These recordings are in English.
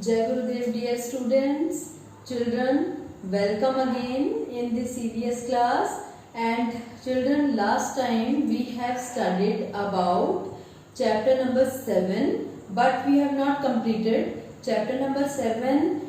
Jai Gurudev, dear students, children, welcome again in this CBS class. And children, last time we have studied about chapter number 7, but we have not completed. Chapter number 7,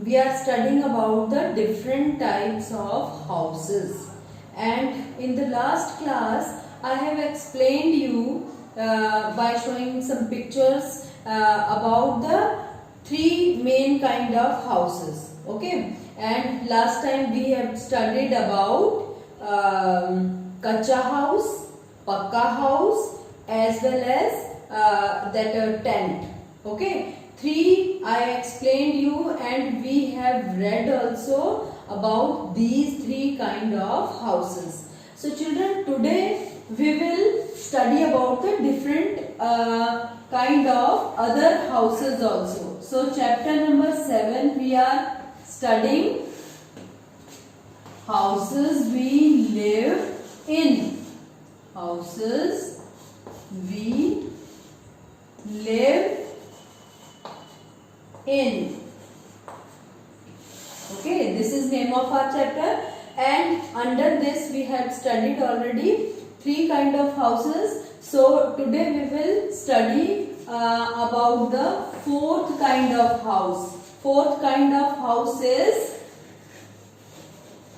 we are studying about the different types of houses. And in the last class, I have explained you by showing some pictures about the three main kind of houses. Okay, and last time we have studied about kacha house, pakka house, as well as that tent. Okay, three I explained you, and we have read also about these three kind of houses. So children, today we will study about the different kind of other houses also. So chapter number 7 we are studying houses we live in. Houses we live in. Okay, this is name of our chapter, and under this we have studied already three kind of houses. So today we will study about the fourth kind of house. Fourth kind of house is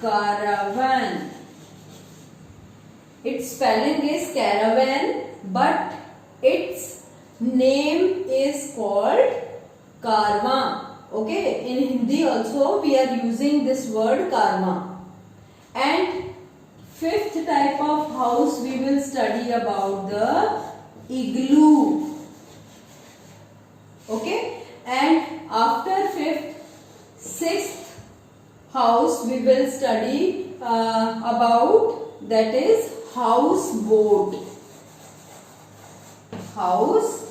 caravan. Its spelling is caravan, but its name is called karma. Okay, in Hindi also we are using this word karma. And fifth type of house we will study about the igloo. Okay, and after fifth, sixth house we will study about, that is houseboat. Houseboat.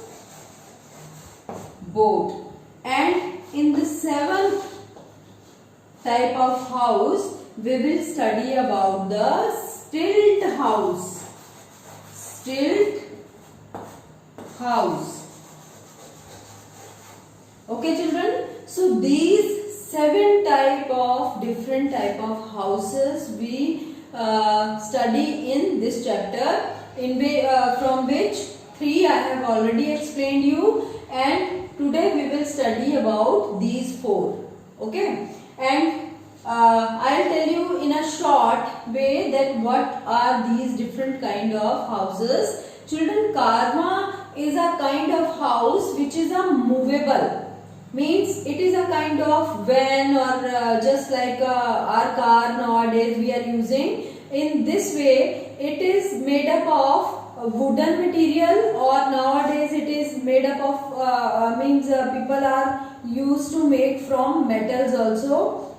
And in the seventh type of house we will study about the stilt house. Stilt house. Okay children, so these different type of houses we study in this chapter, from which three I have already explained you, and today we will study about these four. Okay, and I'll tell you in a short way that what are these different kind of houses. Children, karma is a kind of house which is a movable. Means it is a kind of van, or just like our car nowadays we are using. In this way, it is made up of wooden material, or nowadays it is made up of people are used to make from metals also.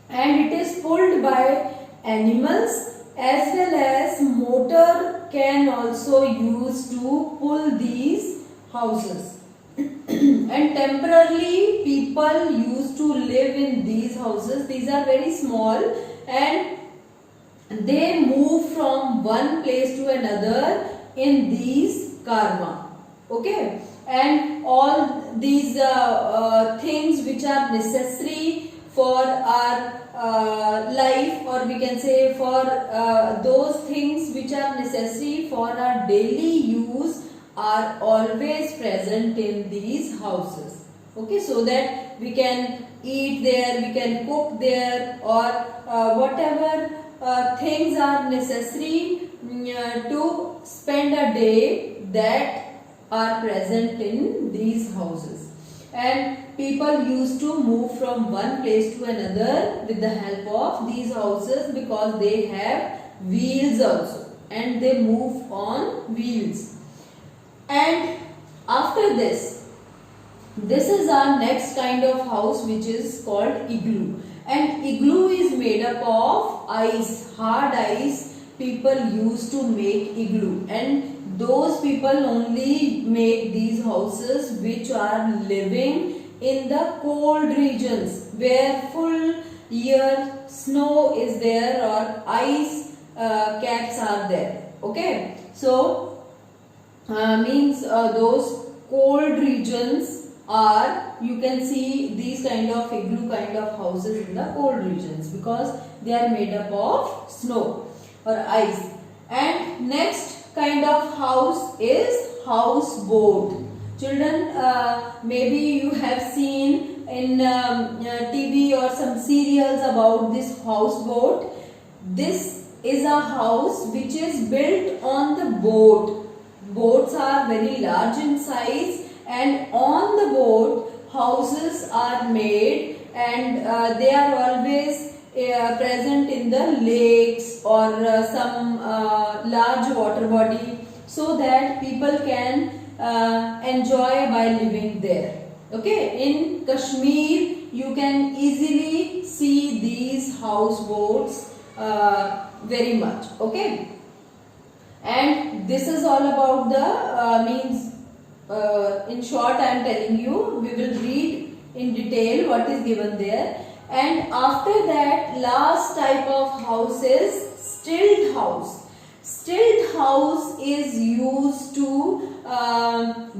And it is pulled by animals, as well as motor can also use to pull these houses. And temporarily people used to live in these houses. These are very small and they move from one place to another in these karma. Okay, and all these things which are necessary for our life, or we can say for those things which are necessary for our daily use, are always present in these houses. Okay, so that we can eat there, we can cook there, or whatever things are necessary to spend a day, that are present in these houses. And people used to move from one place to another with the help of these houses, because they have wheels also, and they move on wheels. And after this is our next kind of house, which is called igloo. And igloo is made up of ice, hard ice. People used to make igloo, and those people only make these houses which are living in the cold regions, where full year snow is there, or ice caps are there. Okay, so those cold regions are, you can see these kind of igloo kind of houses in the cold regions because they are made up of snow or ice. And next kind of house is houseboat. Children, maybe you have seen in TV or some serials about this houseboat. This is a house which is built on the boat. Boats are very large in size, and on the boat houses are made, and they are always present in the lakes or some large water body, so that people can enjoy by living there. Okay, in Kashmir you can easily see these houseboats very much. Okay, and this is all about the in short I am telling you. We will read in detail what is given there. And after that, last type of house is stilt house. Stilt house is used to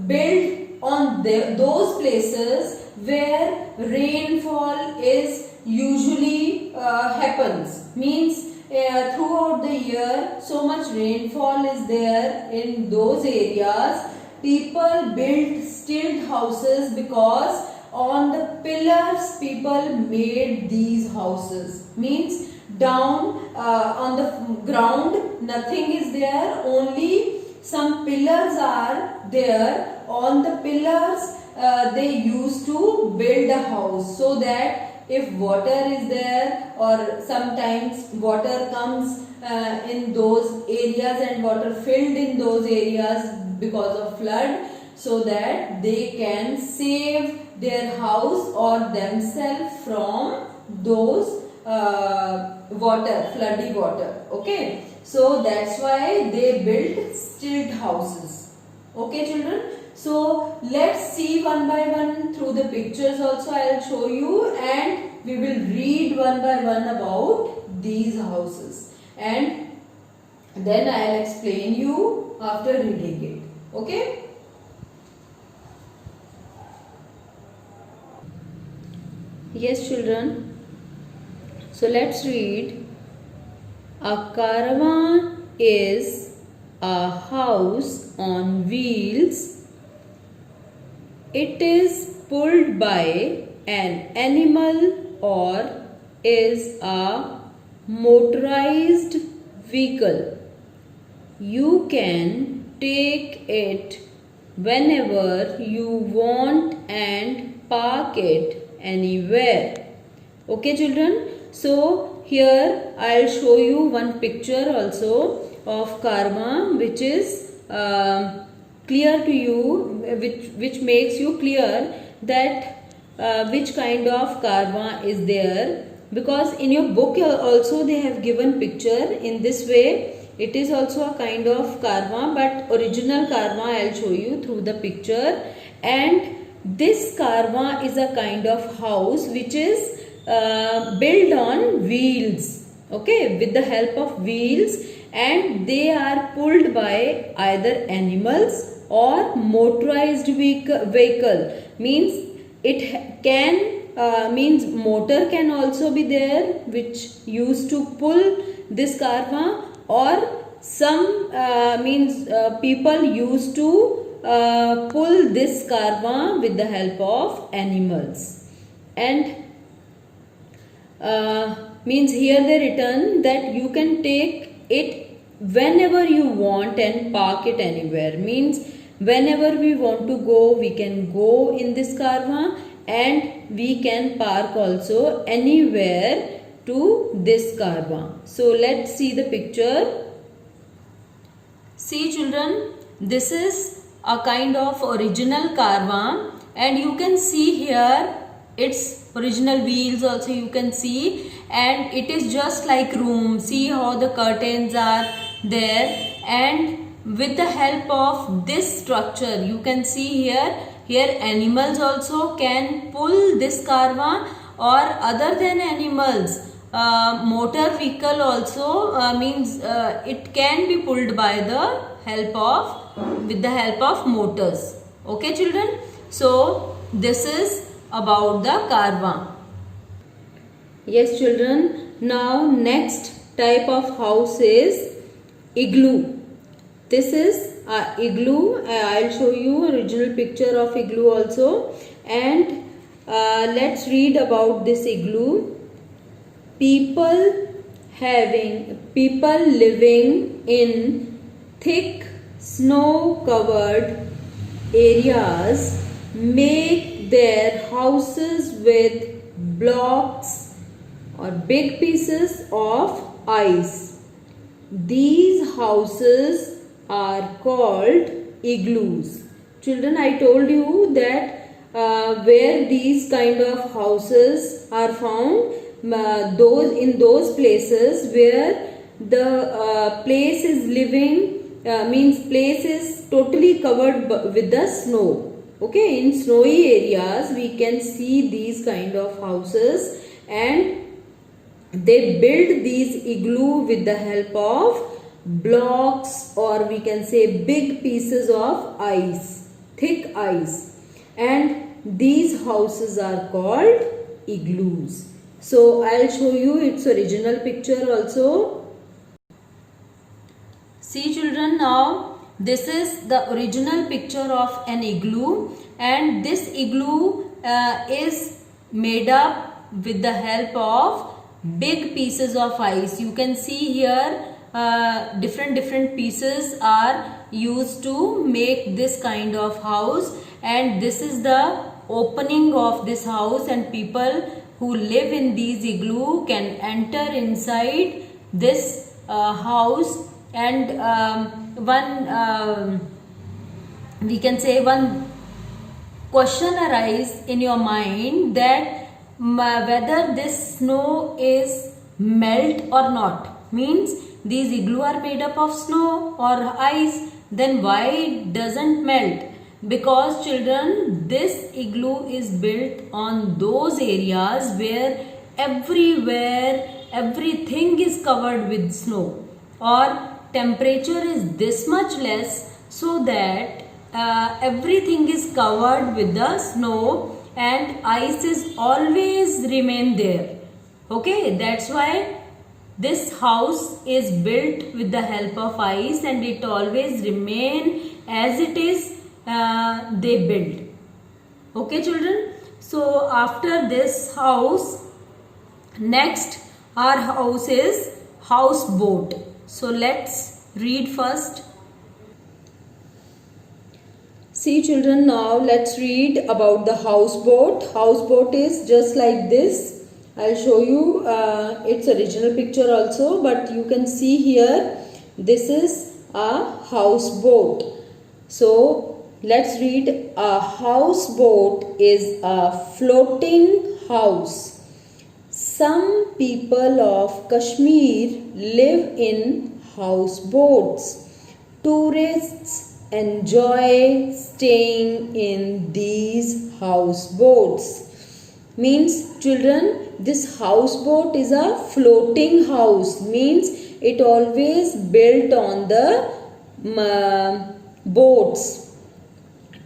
build on those places where rainfall is usually happens. Means throughout the year so much rainfall is there in those areas. People build stilt houses because on the pillars people made these houses. Means down on the ground nothing is there, only some pillars are there. On the pillars they used to build a house, so that if water is there or sometimes water comes in those areas and water filled in those areas because of flood, so that they can save their house or themselves from those floody water. Okay, so that's why they built stilt houses. Okay children, so let's see one by one through the pictures also I will show you, and we will read one by one about these houses, and then I will explain you after reading it. Okay. Yes children, so let's read. A caravan is a house on wheels. It is pulled by an animal or is a motorized vehicle. You can take it whenever you want and park it anywhere. Okay children, so here I will show you one picture also of caravan, which is clear to you, which makes you clear that which kind of caravan is there, because in your book also they have given picture in this way. It is also a kind of caravan, but original caravan I will show you through the picture. And this caravan is a kind of house which is built on wheels. Okay, with the help of wheels, and they are pulled by either animals or motorized vehicle. Means it can means motor can also be there which used to pull this caravan, or some people used to pull this caravan with the help of animals. And means here they written that you can take it whenever you want and park it anywhere. Means whenever we want to go, we can go in this caravan, and we can park also anywhere to this caravan. So let's see the picture. See children, this is a kind of original caravan, and you can see here its original wheels also you can see, and it is just like room. See how the curtains are there, and with the help of this structure you can see here animals also can pull this caravan, or other than animals motor vehicle also means it can be pulled by the help of with the help of motors. Okay children, So this is about the Carvaan. Yes children, now next type of house is igloo. This is a igloo. I'll show you original picture of igloo also, and let's read about this igloo. People living in thick snow covered areas make their houses with blocks or big pieces of ice. These houses are called igloos. Children, I told you that where these kind of houses are found, those places where the place is living, means place is totally covered with the snow. Okay, in snowy areas we can see these kind of houses, and they build these igloo with the help of blocks, or we can say big pieces of ice, thick ice, and these houses are called igloos. So I'll show you its original picture also. See children, now this is the original picture of an igloo, and this igloo is made up with the help of big pieces of ice. You can see here different pieces are used to make this kind of house, and this is the opening of this house, and people who live in these igloo can enter inside this house. And we can say one question arise in your mind, that whether this snow is melt or not. Means these igloo are made up of snow or ice, then why it doesn't melt? Because children, this igloo is built on those areas where everywhere everything is covered with snow, or temperature is this much less, so that everything is covered with the snow and ice is always remain there. Okay, that's why this house is built with the help of ice, and it always remain as it is they build. Okay children, so after this house, next our house is houseboat. So let's read first. See children, now let's read about the houseboat. Houseboat is just like this. I'll show you its original picture also, but you can see here this is a houseboat. So let's read. A houseboat is a floating house. Some people of Kashmir live in houseboats. Tourists enjoy staying in these houseboats. Means children, this houseboat is a floating house. Means it always built on the boats,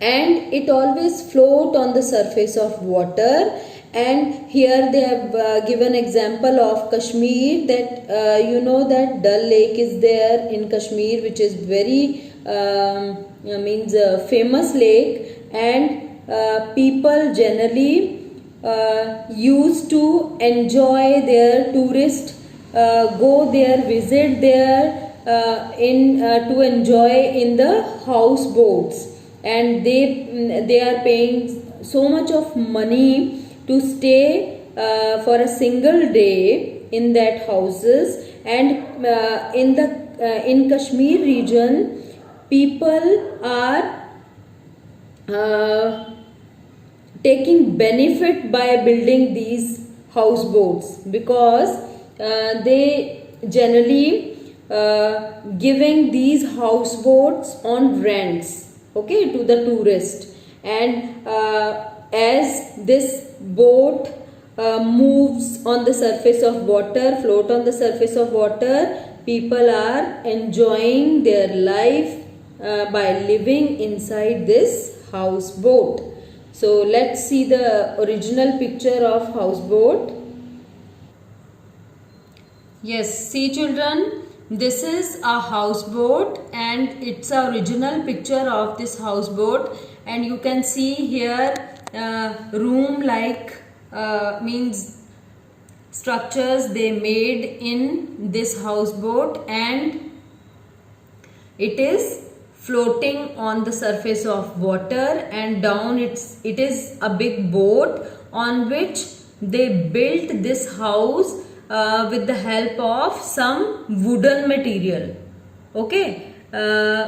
and it always float on the surface of water. And here they have given example of Kashmir, that you know that Dal Lake is there in Kashmir, which is very means a famous lake, and people generally used to enjoy their tourist go there, visit there to enjoy in the houseboats, and they are paying so much of money to stay for a single day in that houses. And in Kashmir region, people are taking benefit by building these houseboats, because they generally giving these houseboats on rents, okay, to the tourist. And as this boat moves on the surface of water, float on the surface of water, people are enjoying their life by living inside this houseboat. So let's see the original picture of houseboat. Yes, see children, this is a houseboat and it's a original picture of this houseboat, and you can see here room like means structures they made in this houseboat, and it is floating on the surface of water, and down it is a big boat on which they built this house with the help of some wooden material. Okay,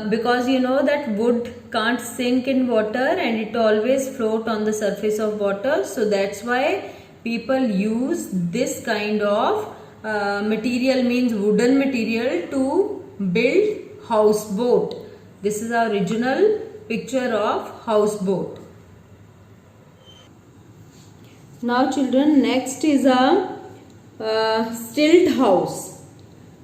because you know that wood can't sink in water and it always float on the surface of water, so that's why people use this kind of material, means wooden material, to build houseboat. This is our original picture of houseboat. Now children, next is a stilt house.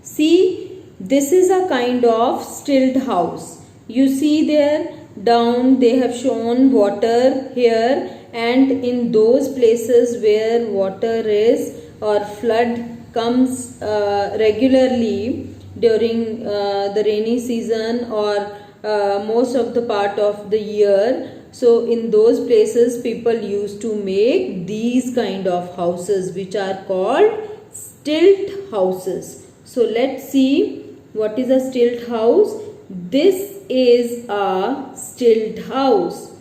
See, this is a kind of stilt house. You see there down they have shown water here, and in those places where water is or flood comes regularly during the rainy season or most of the part of the year, so in those places people used to make these kind of houses which are called stilt houses. So let's see what is a stilt house. This is a stilt house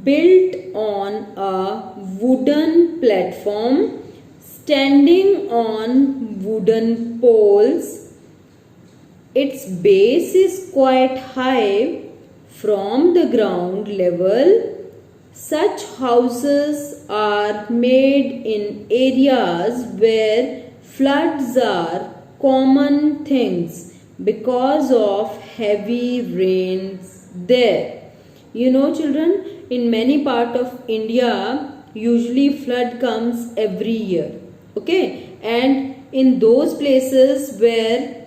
built on a wooden platform standing on wooden poles. Its base is quite high from the ground level. Such houses are made in areas where floods are common things because of heavy rains there. You know children, in many parts of India, usually flood comes every year. Okay, and in those places where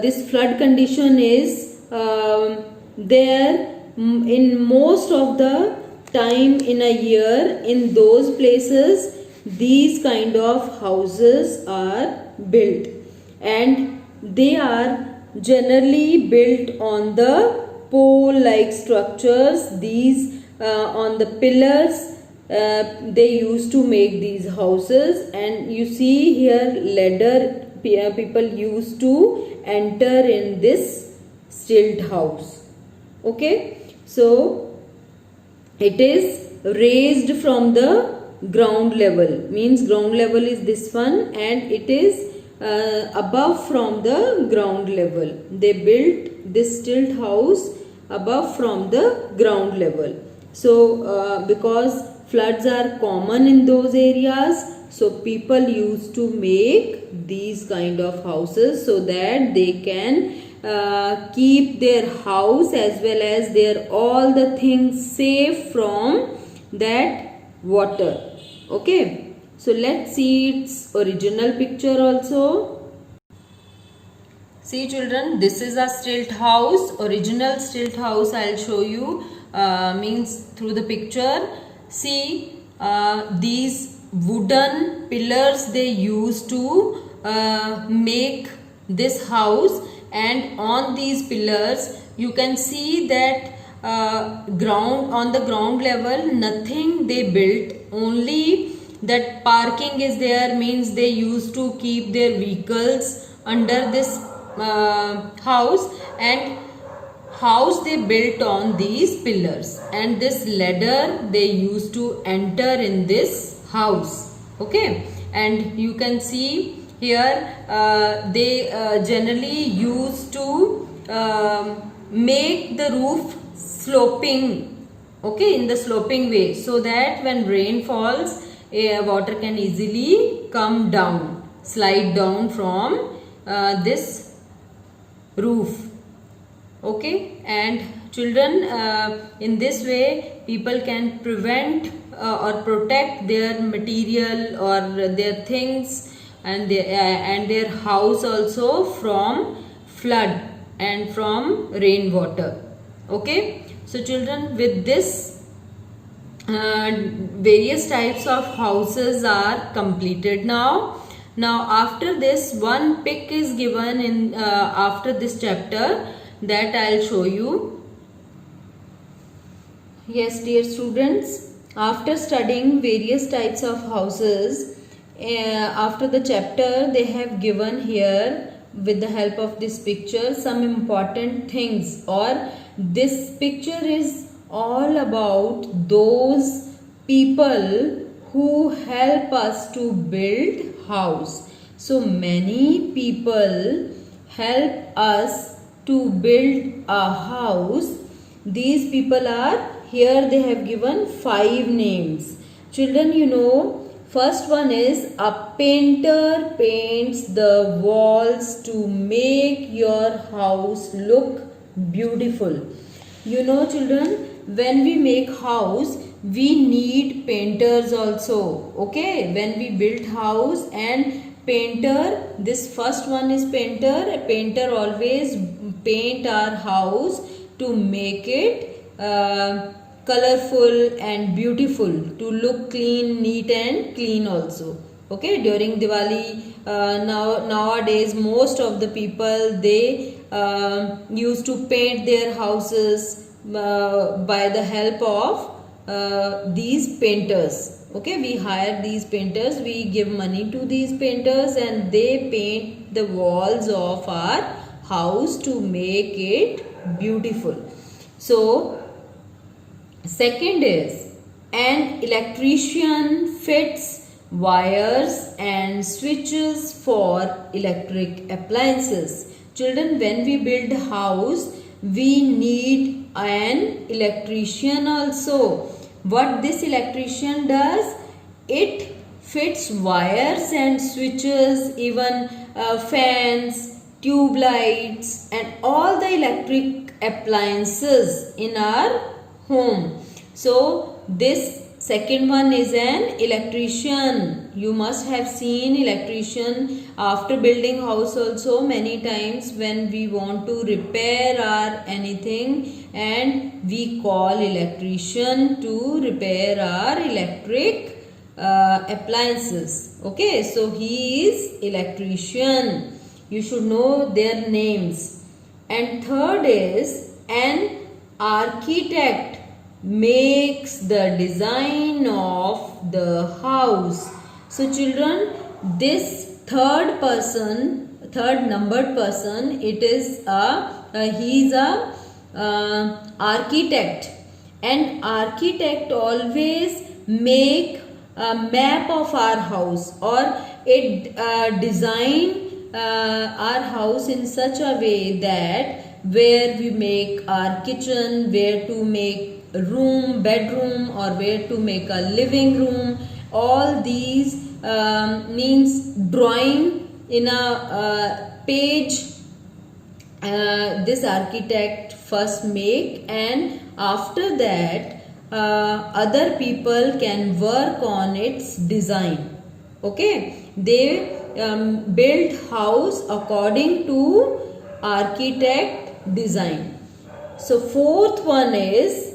this flood condition is there in most of the time in a year, in those places these kind of houses are built, and they are generally built on the pole like structures. These on the pillars they used to make these houses, and you see here ladder people used to enter in this stilt house. Okay, so it is raised from the ground level, means ground level is this one, and it is above from the ground level. They built this stilt house above from the ground level. So because floods are common in those areas, so people used to make these kind of houses so that they can keep their house as well as their all the things safe from that water. Okay, so let's see its original picture also. See children, this is a stilt house, original stilt house. I'll show you means through the picture. See these wooden pillars they used to make this house, and on these pillars you can see that on the ground level nothing they built, only that parking is there, means they used to keep their vehicles under this house, and house they built on these pillars, and this ladder they used to enter in this house. Okay, and you can see here they generally used to make the roof sloping, okay, in the sloping way, so that when rain falls water can easily come down, slide down from this roof. Okay, and children, in this way people can prevent or protect their material or their things and their house also from flood and from rainwater. Okay, So children, with this various types of houses are completed now. Now after this, one pic is given in after this chapter, that I'll show you. Yes, dear students, after studying various types of houses, after the chapter they have given here with the help of this picture some important things, or this picture is all about those people who help us to build house. So many people help us to build a house. These people are here, they have given 5 names. Children, you know, first one is a painter paints the walls to make your house look beautiful. You know children, when we make house, we need painters also. Okay, when we build house, and painter, this first one is painter. A painter always paint our house to make it colorful and beautiful, to look clean, neat and clean also. Okay, during Diwali, nowadays most of the people, they used to paint their houses by the help of these painters. Okay, we hire these painters, we give money to these painters, and they paint the walls of our house to make it beautiful. So second is, an electrician fits wires and switches for electric appliances. Children, when we build a house, we need an electrician also. What this electrician does? It fits wires and switches, even fans, tube lights, and all the electric appliances in our home. So this second one is an electrician. You must have seen electrician after building house also many times, when we want to repair our anything, and we call electrician to repair our electric appliances. Okay, so he is electrician. You should know their names. And third is, an architect makes the design of the house. So children, this third numbered person, it is he is a architect. And architect always make a map of our house, or it design our house in such a way that where we make our kitchen, where to make room, bedroom, or where to make a living room, all these means drawing in a page. This architect first make, and after that other people can work on its design. Okay, they build house according to architect design. So fourth one is,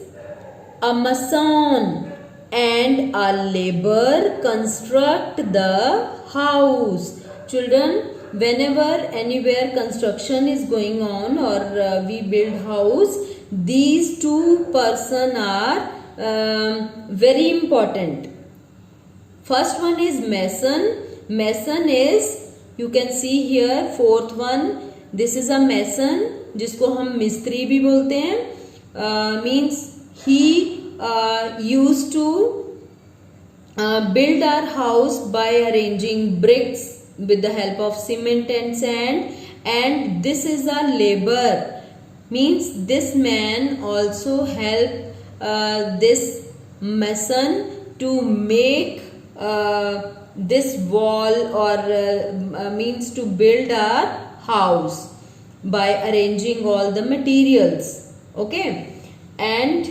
a mason and a labor construct the house. Children, whenever anywhere construction is going on, or we build house, these two persons are very important. First one is mason. Mason is, you can see here, fourth one, this is a mason, जिसको हम मिस्त्री भी बोलते हैं. Means he used to build our house by arranging bricks with the help of cement and sand. And this is a labor, means this man also helped this mason to make this wall, or means to build our house by arranging all the materials. Okay, and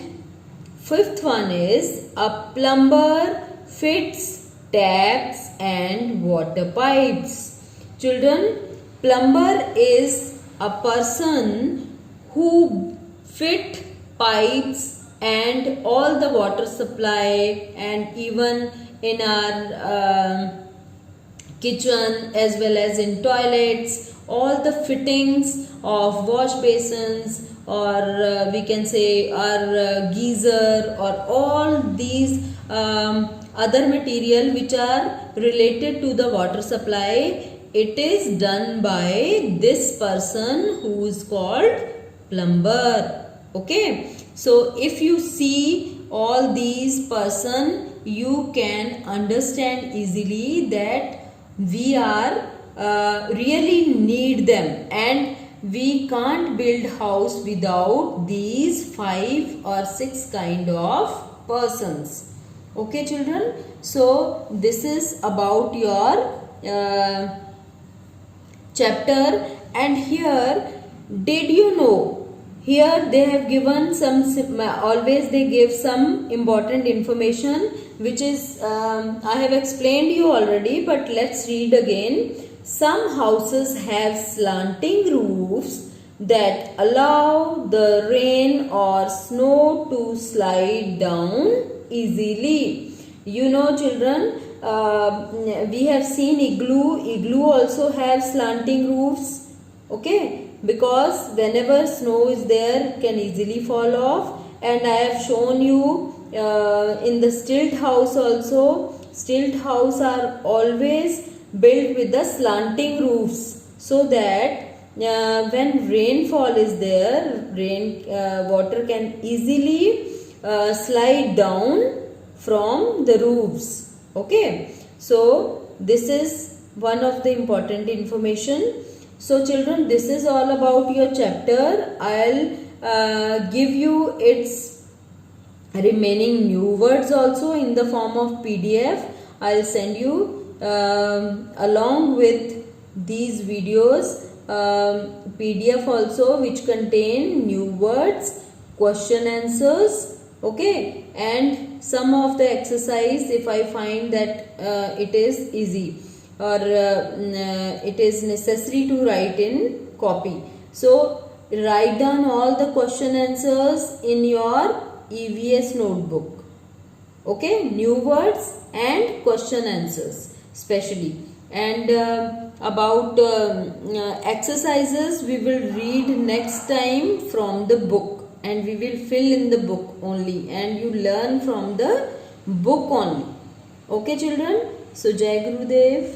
fifth one is, a plumber fits taps and water pipes. Children, plumber is a person who fit pipes and all the water supply, and even in our kitchen as well as in toilets, all the fittings of wash basins, or we can say our geyser, or all these other material which are related to the water supply, it is done by this person who is called plumber. Okay, so if you see all these person, you can understand easily that we are really need them, and we can't build house without these 5 or 6 kind of persons. Okay children, so this is about your chapter. And here, did you know, here they have given some, always they give some important information which is I have explained you already, but let's read again. Some houses have slanting roofs that allow the rain or snow to slide down easily. You know children, we have seen igloo also have slanting roofs. Okay, because whenever snow is there, it can easily fall off. And I have shown you in the stilt house also, stilt house are always built with the slanting roofs, so that when rainfall is there, water can easily slide down from the roofs. Okay, so this is one of the important information. So children, this is all about your chapter. I'll give you its remaining new words also in the form of PDF. I'll send you along with these videos PDF also, which contain new words, question answers, okay, and some of the exercise if I find that it is easy or it is necessary to write in copy. So write down all the question answers in your EVS notebook. Okay, new words and question answers specially. And about exercises we will read next time from the book, and we will fill in the book only, and you learn from the book only. Okay children, so Jai Gurudev.